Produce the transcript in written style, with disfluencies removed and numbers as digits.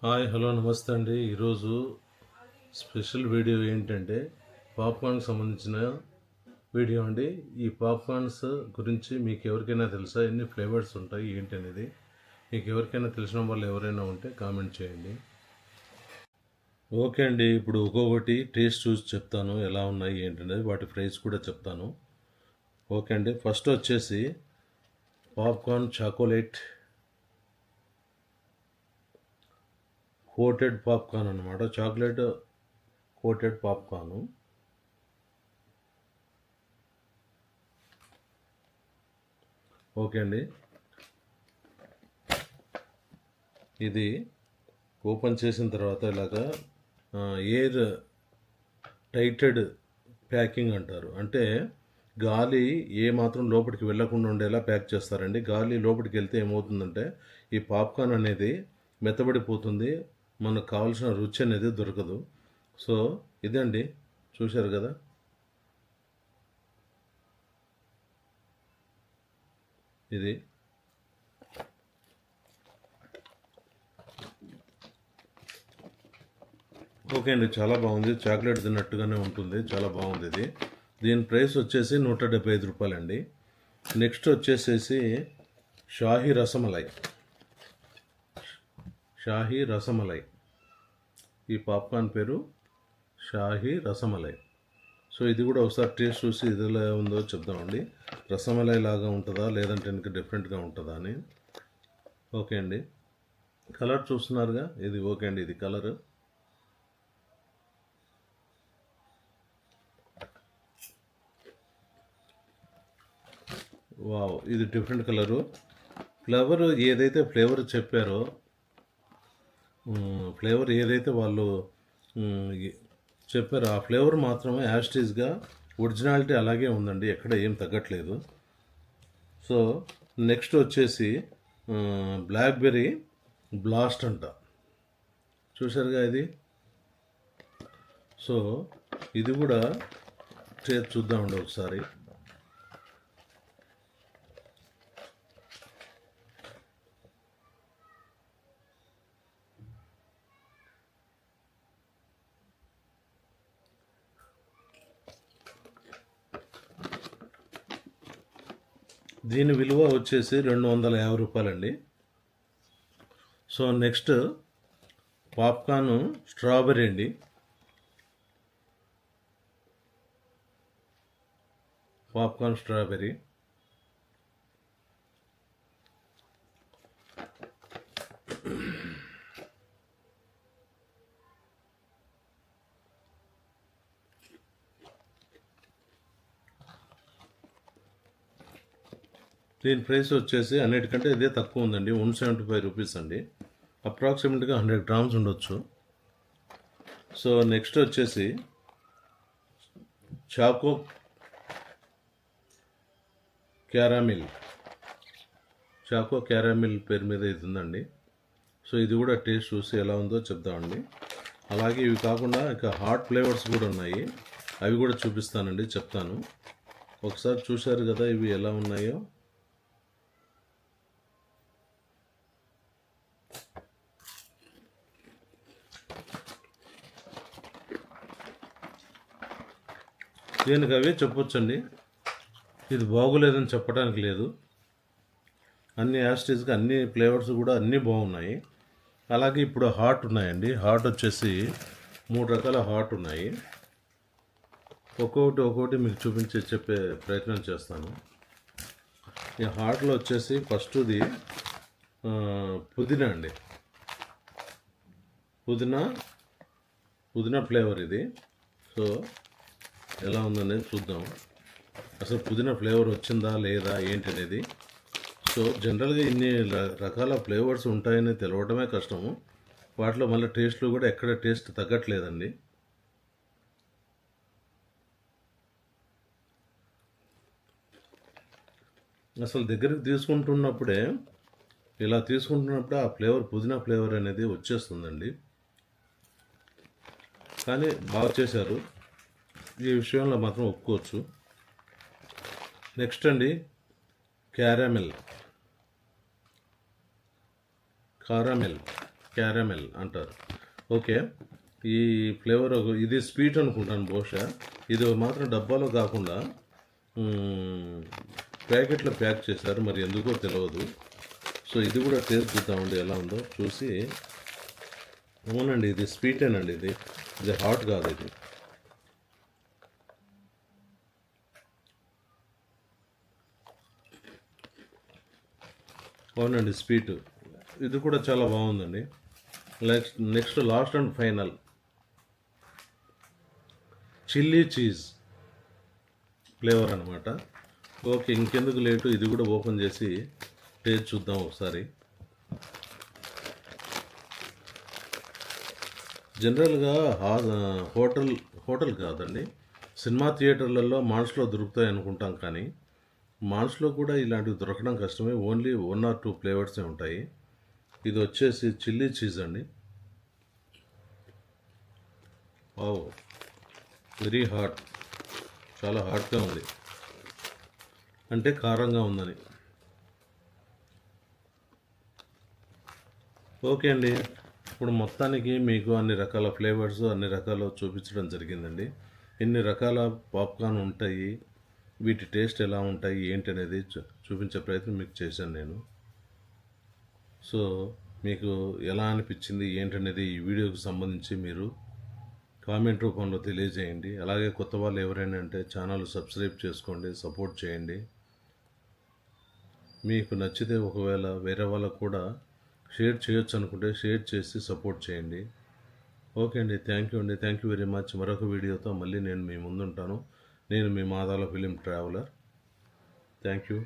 Hi hello నమస్తే అండి. ఈరోజు స్పెషల్ వీడియో ఏంటంటే పాప్కార్న్కి సంబంధించిన వీడియో అండి. ఈ పాప్కార్న్స్ గురించి మీకు ఎవరికైనా తెలుసా? ఎన్ని ఫ్లేవర్స్ ఉంటాయి ఏంటి అనేది మీకు ఎవరికైనా తెలిసిన వాళ్ళు ఎవరైనా ఉంటే కామెంట్ చేయండి. ఓకే అండి, ఇప్పుడు ఒక్కొక్కటి టేస్ట్ చూసి చెప్తాను ఎలా ఉన్నాయి ఏంటనేది, వాటి ప్రైస్ కూడా చెప్తాను. ఓకే అండి, ఫస్ట్ వచ్చేసి పాప్కార్న్ చాకోలెట్ కోటెడ్ పాప్కార్న్ అనమాట. Chocolate coated popcorn. ఓకే అండి, ఇది ఓపెన్ చేసిన తర్వాత ఇలాగా ఎయిర్ టైటెడ్ ప్యాకింగ్ అంటారు. అంటే గాలి ఏ మాత్రం లోపలికి వెళ్ళకుండా ఉండేలా ప్యాక్ చేస్తారండి. గాలి లోపలికి వెళ్తే ఏమవుతుందంటే ఈ పాప్కార్న్ అనేది మెత్తబడిపోతుంది, మనకు కావాల్సిన రుచి అనేది దొరకదు. సో ఇదండి, చూశారు కదా. ఇది ఓకే అండి, చాలా బాగుంది. చాక్లెట్ తిన్నట్టుగానే ఉంటుంది, చాలా బాగుంది ఇది. దీని ప్రైస్ వచ్చేసి 175 రూపాయలండి. నెక్స్ట్ వచ్చేసేసి షాహీ రసమలై. షాహీ రసమలై, ఈ పాప్కార్న్ పేరు షాహీ రసమలై. సో ఇది కూడా ఒకసారి టేస్ట్ చూసి ఇది ఎలా ఉందో చెప్దామండి. రసమలై లాగా ఉంటుందా లేదంటే ఇంకా డిఫరెంట్గా ఉంటుందా అని. ఓకే అండి, కలర్ చూస్తున్నారుగా, ఇది ఓకే అండి, ఇది కలర్. వావ్, ఇది డిఫరెంట్ కలరు. ఫ్లేవర్ ఏదైతే ఫ్లేవర్ చెప్పారో, ఫ్లేవర్ ఏదైతే వాళ్ళు చెప్పారో ఆ ఫ్లేవర్ మాత్రమే యాస్టీస్గా ఒరిజినాలిటీ అలాగే ఉందండి, ఎక్కడ ఏం తగ్గట్లేదు. సో నెక్స్ట్ వచ్చేసి బ్లాక్బెర్రీ బ్లాస్ట్ అంట, చూసారుగా ఇది. సో ఇది కూడా టేస్ట్ చూద్దామండి ఒకసారి. దీని విలువ వచ్చేసి 250 రూపాయలండి. సో నెక్స్ట్ పాప్కార్న్ స్ట్రాబెర్రీ అండి. పాప్కార్న్ స్ట్రాబెర్రీ దీని ప్రైస్ వచ్చేసి అన్నిటికంటే ఇదే తక్కువ ఉందండి, 175 రూపీస్ అండి. అప్రాక్సిమేట్గా 100 గ్రామ్స్ ఉండొచ్చు. సో నెక్స్ట్ వచ్చేసి చాకో క్యారామిల్. చాకో క్యారామిల్ పేరు మీద ఇది ఉందండి. సో ఇది కూడా టేస్ట్ చూసి ఎలా ఉందో చెప్దామండి. అలాగే ఇవి కాకుండా ఇక హాట్ ఫ్లేవర్స్ కూడా ఉన్నాయి, అవి కూడా చూపిస్తానండి, చెప్తాను. ఒకసారి చూశారు కదా ఇవి ఎలా ఉన్నాయో. దీనికి అవే చెప్పొచ్చండి, ఇది బాగోలేదని చెప్పడానికి లేదు. అన్ని యాస్టీస్గా అన్ని ఫ్లేవర్స్ కూడా అన్నీ బాగున్నాయి. అలాగే ఇప్పుడు హాట్ ఉన్నాయండి. హాట్ వచ్చేసి 3 రకాల హాట్ ఉన్నాయి. ఒక్కొక్కటి మీకు చెప్పే ప్రయత్నం చేస్తాను. ఈ హాట్లో వచ్చేసి ఫస్ట్ది పుదీనా అండి. పుదీనా ఫ్లేవర్ ఇది. సో ఎలా ఉందనేది చూద్దాం. అసలు పుదీనా ఫ్లేవర్ వచ్చిందా లేదా ఏంటి అనేది. సో జనరల్గా ఇన్ని రకాల ఫ్లేవర్స్ ఉంటాయని తెలవడమే కష్టము. వాటిలో మళ్ళీ టేస్ట్లు కూడా ఎక్కడ టేస్ట్ తగ్గట్లేదండి. అసలు దగ్గరికి తీసుకుంటున్నప్పుడే ఆ ఫ్లేవర్, పుదీనా ఫ్లేవర్ అనేది వచ్చేస్తుందండి. కానీ బాగా చేశారు, ఈ విషయంలో మాత్రం ఒప్పుకోవచ్చు. నెక్స్ట్ అండి, క్యారామెల్. క్యారమెల్ అంటారు. ఓకే, ఈ ఫ్లేవర్ ఇది స్వీట్ అనుకుంటాను బహుశా. ఇది మాత్రం డబ్బాలో కాకుండా ప్యాకెట్లో ప్యాక్ చేశారు, మరి ఎందుకో తెలియదు. సో ఇది కూడా టేస్ట్ చూద్దామండి ఎలా ఉందో చూసి. అవునండి, ఇది స్వీటేనండి, ఇది హాట్ కాదు. ఇది అవునండి, స్వీట్. ఇది కూడా చాలా బాగుందండి. Next last and final chilli cheese flavour అనమాట. ఓకే, ఇంకెందుకు లేటు, ఇది కూడా ఓపెన్ చేసి టేస్ట్ చూద్దాం ఒకసారి. జనరల్గా హోటల్ కాదండి, సినిమా థియేటర్లలో మాల్స్లో దొరుకుతాయి అనుకుంటాం, కానీ మాల్స్లో కూడా ఇలాంటివి దొరకడం కష్టమే. ఓన్లీ 1 or 2 ఫ్లేవర్సే ఉంటాయి. ఇది వచ్చేసి చిల్లీ చీజ్ అండి. వావ్, వెరీ హాట్, చాలా హాట్గా ఉంది, అంటే కారంగా ఉందని. ఓకే అండి, ఇప్పుడు మొత్తానికి మీకు అన్ని రకాల ఫ్లేవర్స్, అన్ని రకాలు చూపించడం జరిగిందండి. ఎన్ని రకాల పాప్కార్న్ ఉంటాయి, వీటి టేస్ట్ ఎలా ఉంటాయి ఏంటి అనేది చూపించే ప్రయత్నం మీకు చేశాను నేను. సో మీకు ఎలా అనిపించింది ఏంటనేది ఈ వీడియోకి సంబంధించి మీరు కామెంట్ రూపంలో తెలియజేయండి. అలాగే కొత్త వాళ్ళు ఎవరైనా అంటే ఛానల్ సబ్స్క్రైబ్ చేసుకోండి, సపోర్ట్ చేయండి. మీకు నచ్చితే ఒకవేళ వేరే వాళ్ళకు కూడా షేర్ చేయొచ్చు అనుకుంటే షేర్ చేసి సపోర్ట్ చేయండి. ఓకే అండి, థ్యాంక్ యూ అండి, థ్యాంక్ యూ వెరీ మచ్. మరొక వీడియోతో మళ్ళీ నేను మీ ముందుంటాను. నేను మీ Madala film traveller. Thank you.